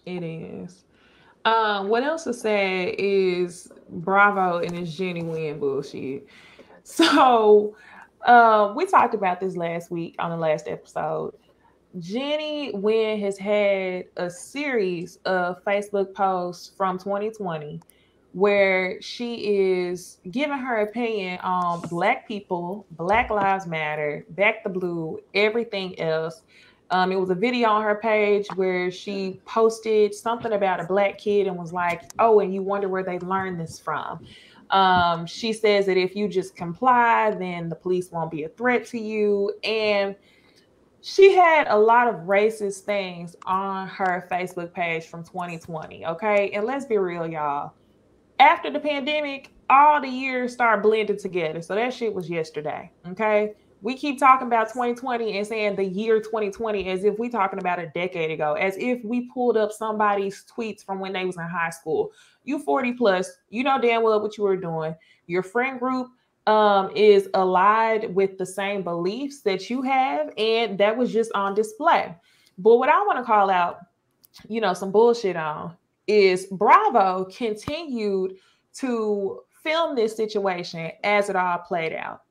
It is. What else is sad is Bravo and his Jenny Wynn bullshit. So, we talked about this last week on the last episode. Jenny Wynn has had a series of Facebook posts from 2020 where she is giving her opinion on Black people, Black Lives Matter, Back the Blue, everything else. It was a video on her page where she posted something about a Black kid and was like, "Oh, and you wonder where they learned this from." She says that if you just comply, then the police won't be a threat to you. And she had a lot of racist things on her Facebook page from 2020. Okay. And let's be real, y'all. After the pandemic, all the years start blending together. So that shit was yesterday. Okay. We keep talking about 2020 and saying the year 2020 as if we talking about a decade ago, as if we pulled up somebody's tweets from when they was in high school. You 40 plus, you know damn well what you were doing. Your friend group is allied with the same beliefs that you have, and that was just on display. But what I want to call out, some bullshit on is Bravo continued to film this situation as it all played out.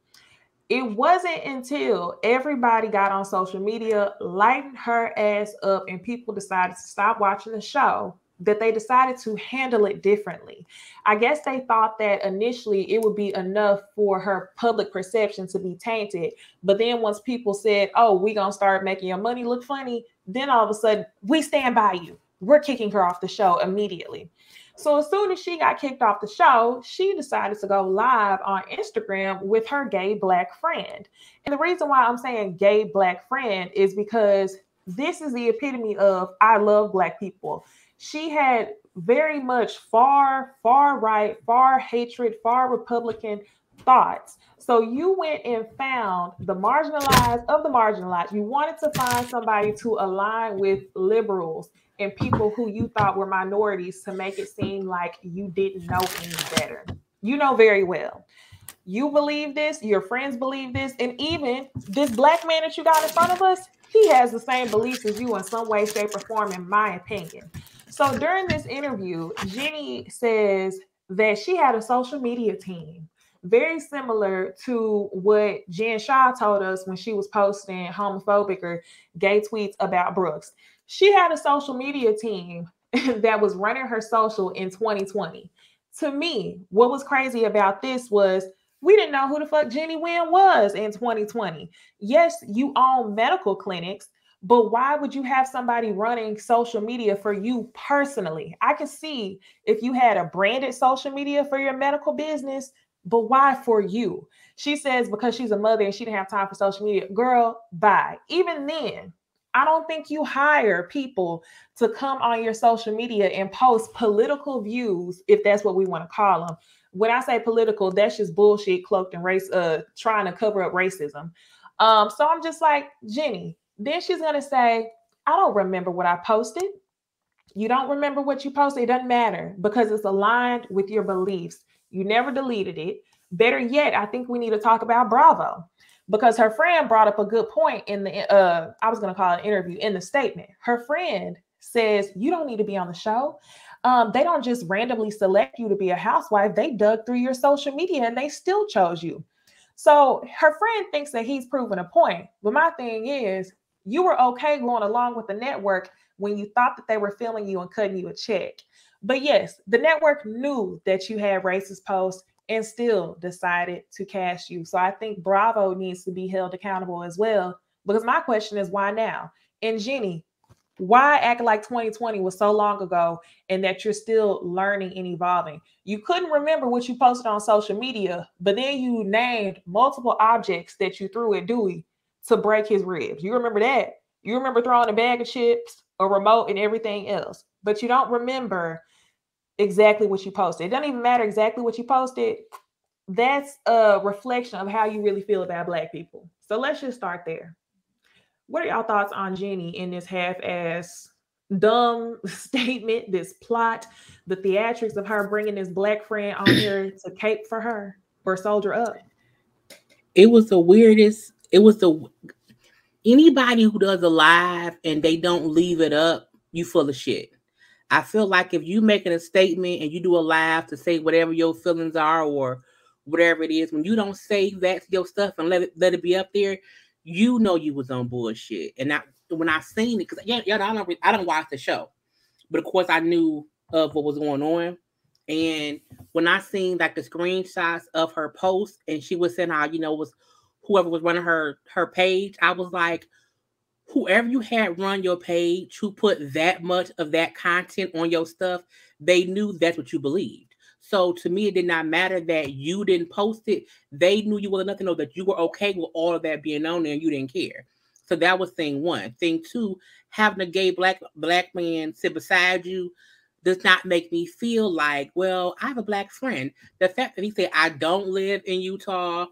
It wasn't until everybody got on social media, lighting her ass up, and people decided to stop watching the show that they decided to handle it differently. I guess they thought that initially it would be enough for her public perception to be tainted. But then once people said, "Oh, we gonna start making your money look funny," then all of a sudden, "We stand by you. We're kicking her off the show immediately." So as soon as she got kicked off the show, she decided to go live on Instagram with her gay Black friend. And the reason why I'm saying gay Black friend is because this is the epitome of "I love Black people." She had very much far right, far hatred, far Republican thoughts. So you went and found the marginalized of the marginalized. You wanted to find somebody to align with liberals and people who you thought were minorities to make it seem like you didn't know any better. You know very well. You believe this, your friends believe this, and even this Black man that you got in front of us, he has the same beliefs as you in some way, shape, or form, in my opinion. So during this interview, Jenny says that she had a social media team, very similar to what Jen Shaw told us when she was posting homophobic or gay tweets about Brooks. She had a social media team that was running her social in 2020. To me, what was crazy about this was we didn't know who the fuck Jenny Wynn was in 2020. Yes, you own medical clinics, but why would you have somebody running social media for you personally? I can see if you had a branded social media for your medical business, but why for you? She says because she's a mother and she didn't have time for social media. Girl, bye. Even then, I don't think you hire people to come on your social media and post political views, if that's what we want to call them. When I say political, that's just bullshit cloaked in race, trying to cover up racism. So I'm just like, Jenny, then she's gonna say, "I don't remember what I posted." You don't remember what you posted, it doesn't matter because it's aligned with your beliefs. You never deleted it. Better yet, I think we need to talk about Bravo because her friend brought up a good point in the I was going to call it an interview in the statement. Her friend says you don't need to be on the show. They don't just randomly select you to be a housewife. They dug through your social media and they still chose you. So her friend thinks that he's proven a point. But my thing is, you were okay going along with the network when you thought that they were filming you and cutting you a check. But yes, the network knew that you had racist posts and still decided to cast you. So I think Bravo needs to be held accountable as well. Because my question is, why now? And Jenny, why act like 2020 was so long ago and that you're still learning and evolving? You couldn't remember what you posted on social media, but then you named multiple objects that you threw at Dewey to break his ribs. You remember that. You remember throwing a bag of chips, a remote, and everything else, but you don't remember exactly what you posted. It doesn't even matter exactly what you posted. That's a reflection of how you really feel about Black people. So let's just start there. What are y'all thoughts on Jenny in this half-ass dumb statement, this plot, the theatrics of her bringing this Black friend on here to cape for her or soldier up? It was the weirdest. It was the anybody who does a live and they don't leave it up, you full of shit. I feel like if you making a statement and you do a live to say whatever your feelings are or whatever it is, when you don't say that your stuff and let it be up there, you know you was on bullshit. And when I seen it, because I don't watch the show, but of course I knew of what was going on. And when I seen like the screenshots of her post, and she was saying how was whoever was running her page, I was like, whoever you had run your page who put that much of that content on your stuff, they knew that's what you believed. So to me, it did not matter that you didn't post it. They knew you were enough to know that you were okay with all of that being on there and you didn't care. So that was thing one. Thing two, having a gay black man sit beside you does not make me feel like, well, I have a black friend. The fact that he said, I don't live in Utah,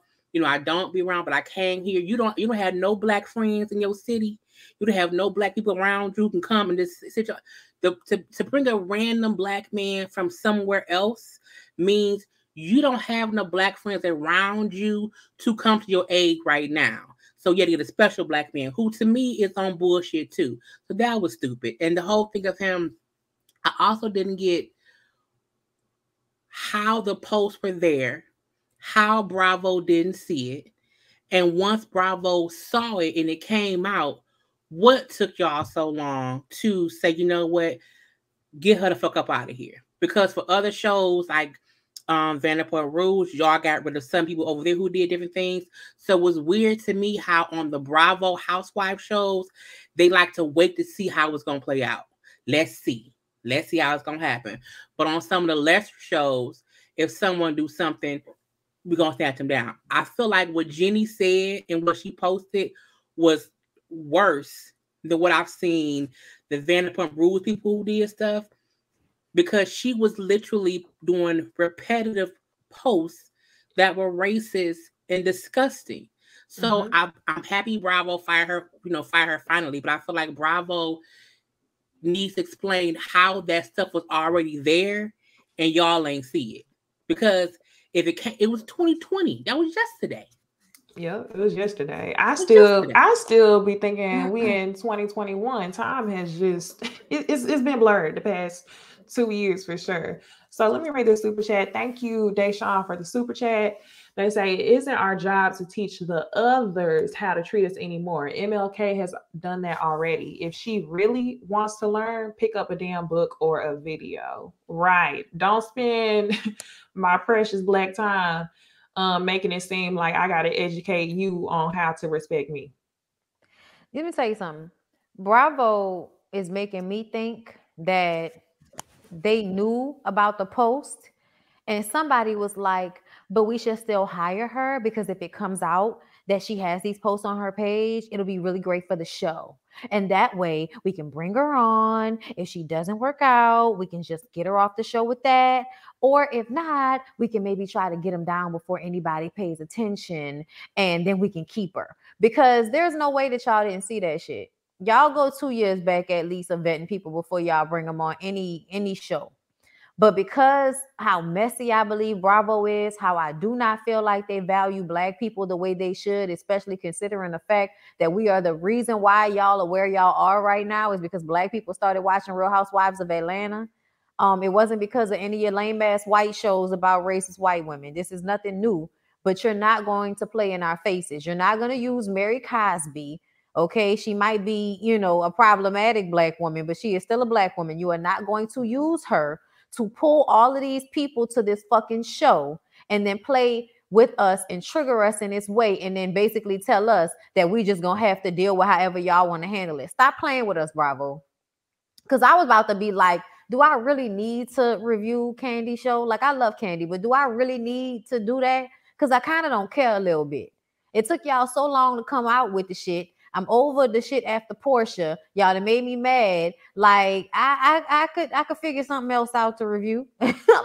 I don't be around, but I came here. You don't have no black friends in your city. You don't have no black people around you who can come and just sit. To bring a random black man from somewhere else means you don't have no black friends around you to come to your aid right now. So you had to get a special black man who to me is on bullshit too. So that was stupid. And the whole thing of him, I also didn't get how the posts were there, how Bravo didn't see it. And once Bravo saw it and it came out, what took y'all so long to say, you know what, get her the fuck up out of here? Because for other shows like Vanderpump Rules, y'all got rid of some people over there who did different things. So it was weird to me how on the Bravo housewife shows, they like to wait to see how it's going to play out. Let's see how it's going to happen. But on some of the lesser shows, if someone do something, we're going to snatch them down. I feel like what Jenny said and what she posted was worse than what I've seen the Vanderpump Rules people who did stuff, because she was literally doing repetitive posts that were racist and disgusting. So I'm happy Bravo fired her finally, but I feel like Bravo needs to explain how that stuff was already there and y'all ain't see it. Because if it was 2020, that was yesterday. Yeah, it was yesterday. I still be thinking we in 2021. Time has just it's been blurred the past 2 years for sure. So let me read the super chat. Thank you, Deshaun, for the super chat. They say it isn't our job to teach the others how to treat us anymore. MLK has done that already. If she really wants to learn, pick up a damn book or a video. Right. Don't spend my precious black time making it seem like I got to educate you on how to respect me. Let me tell you something. Bravo is making me think that they knew about the post and somebody was like, but we should still hire her because if it comes out that she has these posts on her page, it'll be really great for the show. And that way we can bring her on. If she doesn't work out, we can just get her off the show with that. Or if not, we can maybe try to get them down before anybody pays attention and then we can keep her. Because there's no way that y'all didn't see that shit. Y'all go 2 years back at least of vetting people before y'all bring them on any show. But because how messy I believe Bravo is, how I do not feel like they value black people the way they should, especially considering the fact that we are the reason why y'all are where y'all are right now is because black people started watching Real Housewives of Atlanta. It wasn't because of any of your lame ass white shows about racist white women. This is nothing new, but you're not going to play in our faces. You're not going to use Mary Cosby. Okay, she might be, a problematic black woman, but she is still a black woman. You are not going to use her to pull all of these people to this fucking show and then play with us and trigger us in this way and then basically tell us that we just gonna have to deal with however y'all want to handle it. Stop playing with us, Bravo. Because I was about to be like, do I really need to review Kandi show? Like, I love Kandi, but do I really need to do that? Because I kind of don't care a little bit. It took y'all so long to come out with the shit. I'm over the shit after Portia. Y'all that made me mad. Like I could figure something else out to review.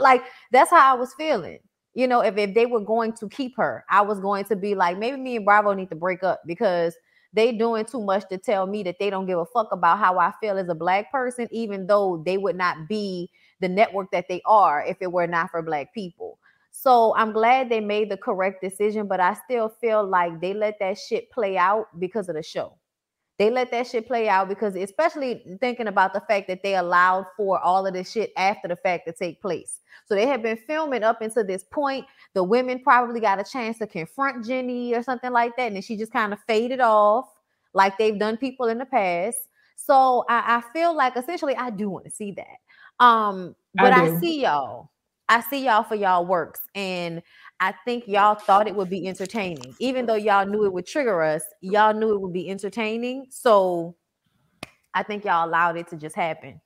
Like that's how I was feeling. If they were going to keep her, I was going to be like, maybe me and Bravo need to break up because they doing too much to tell me that they don't give a fuck about how I feel as a black person, even though they would not be the network that they are if it were not for black people. So I'm glad they made the correct decision, but I still feel like they let that shit play out because of the show. They let that shit play out because, especially thinking about the fact that they allowed for all of this shit after the fact to take place. So they have been filming up until this point. The women probably got a chance to confront Jenny or something like that, and then she just kind of faded off like they've done people in the past. So I feel like essentially I do want to see that. But I see y'all. I see y'all for y'all works, and I think y'all thought it would be entertaining. Even though y'all knew it would trigger us, y'all knew it would be entertaining. So I think y'all allowed it to just happen.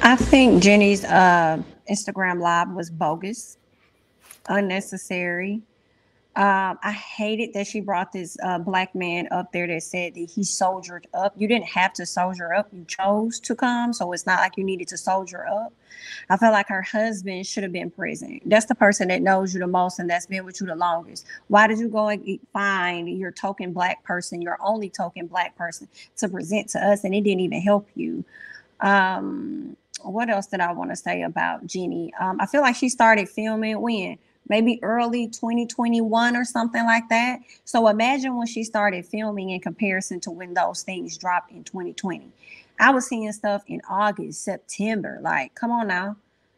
I think Jenny's Instagram live was bogus, unnecessary. I hated that she brought this black man up there that said that he soldiered up. You didn't have to soldier up. You chose to come. So it's not like you needed to soldier up. I felt like her husband should have been present. That's the person that knows you the most and that's been with you the longest. Why did you go and find your token black person, your only token black person to present to us? And it didn't even help you. What else did I want to say about Jenny? I feel like she started filming when? Maybe early 2021 or something like that. So imagine when she started filming in comparison to when those things dropped in 2020. I was seeing stuff in August, September. Like, come on now.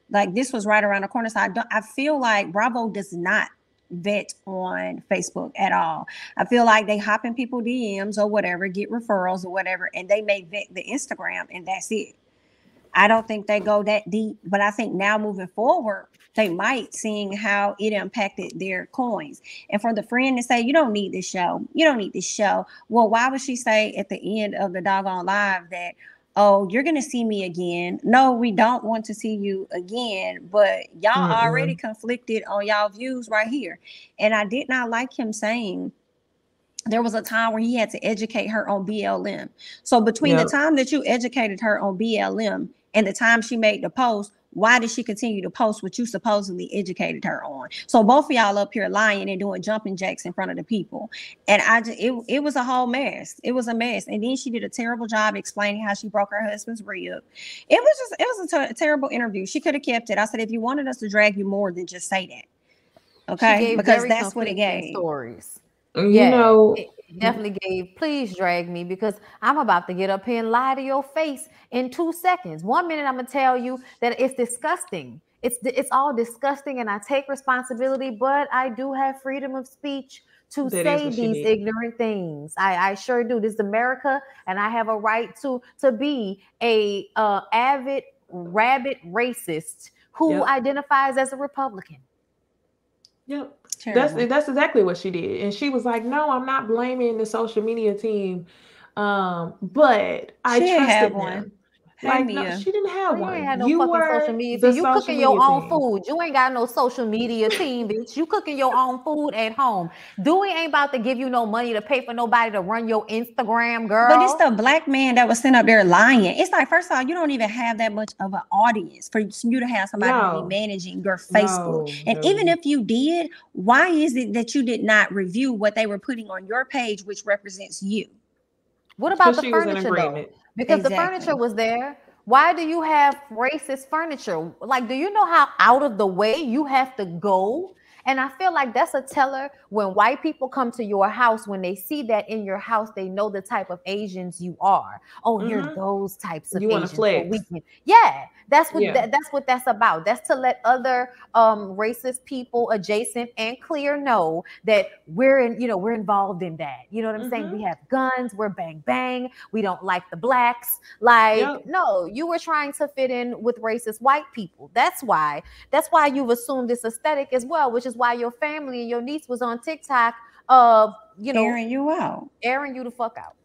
Like, this was right around the corner. So I feel like Bravo does not vet on Facebook at all. I feel like they hop in people DMs or whatever, get referrals or whatever, and they may vet the Instagram and that's it. I don't think they go that deep, but I think now moving forward, they might, seeing how it impacted their coins. And for the friend to say, you don't need this show. You don't need this show. Well, why would she say at the end of the doggone live that, oh, you're going to see me again? No, we don't want to see you again, but y'all already conflicted on y'all views right here. And I did not like him saying there was a time where he had to educate her on BLM. So between the time that you educated her on BLM and the time she made the post, why did she continue to post what you supposedly educated her on? So both of y'all up here lying and doing jumping jacks in front of the people. And it was a whole mess. It was a mess. And then she did a terrible job explaining how she broke her husband's rib. It was a terrible interview. She could have kept it. I said, if you wanted us to drag you more, then just say that. Okay? Because that's what it gave. Stories. You know, it definitely gave, please drag me because I'm about to get up here and lie to your face in 2 seconds. 1 minute I'm gonna tell you that it's disgusting. It's all disgusting and I take responsibility, but I do have freedom of speech to say these ignorant things. I sure do. This is America and I have a right to be a avid rabid racist who identifies as a Republican. Yep. That's exactly what she did. And she was like, no, I'm not blaming the social media team. But I trusted them. Like, no, she didn't have one. You ain't had no fucking social media team. You cooking your own food. You ain't got no social media team, bitch. You cooking your own food at home. Dewey ain't about to give you no money to pay for nobody to run your Instagram, girl. But it's the black man that was sitting up there lying. It's like, first of all, you don't even have that much of an audience for you to have somebody to be managing your Facebook. Even if you did, why is it that you did not review what they were putting on your page, which represents you? What about the furniture though? Because the furniture was there. Why do you have racist furniture? Like, do you know how out of the way you have to go? And I feel like that's a teller when white people come to your house, when they see that in your house, they know the type of Asians you are. Oh, you're those types of Asians. Want to flex. Yeah, that's what that's about. That's to let other racist people adjacent and clear know that we're involved in that. You know what I'm saying? We have guns, we're bang bang, we don't like the blacks. Like, no, you were trying to fit in with racist white people. That's why you've assumed this aesthetic as well, which is why your family and your niece was on TikTok, airing you out, airing you the fuck out.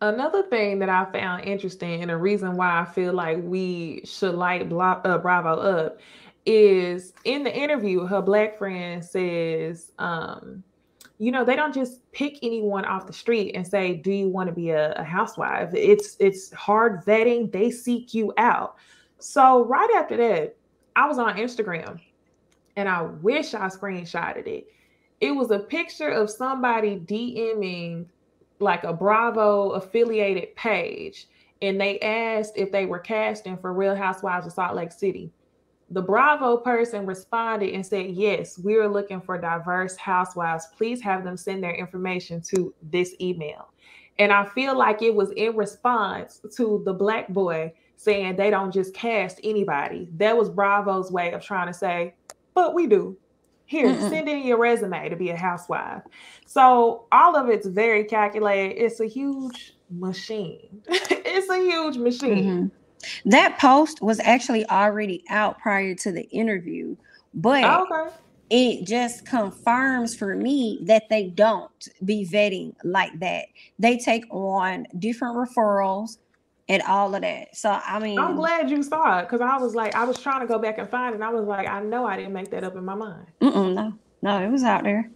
Another thing that I found interesting and a reason why I feel like we should light Bravo up is in the interview, her black friend says, they don't just pick anyone off the street and say, do you want to be a housewife? It's hard vetting. They seek you out. So right after that, I was on Instagram and I wish I screenshotted it. It was a picture of somebody DMing like a Bravo affiliated page. And they asked if they were casting for Real Housewives of Salt Lake City. The Bravo person responded and said, yes, we are looking for diverse housewives. Please have them send their information to this email. And I feel like it was in response to the Black boy saying they don't just cast anybody. That was Bravo's way of trying to say, but we do. Here, send in your resume to be a housewife. So all of it's very calculated. It's a huge machine. It's a huge machine. That post was actually already out prior to the interview, but it just confirms for me that they don't be vetting like that. They take on different referrals and all of that. So, I mean, I'm glad you saw it because I was like, I was trying to go back and find it. And I was like, I know I didn't make that up in my mind. No, it was out there.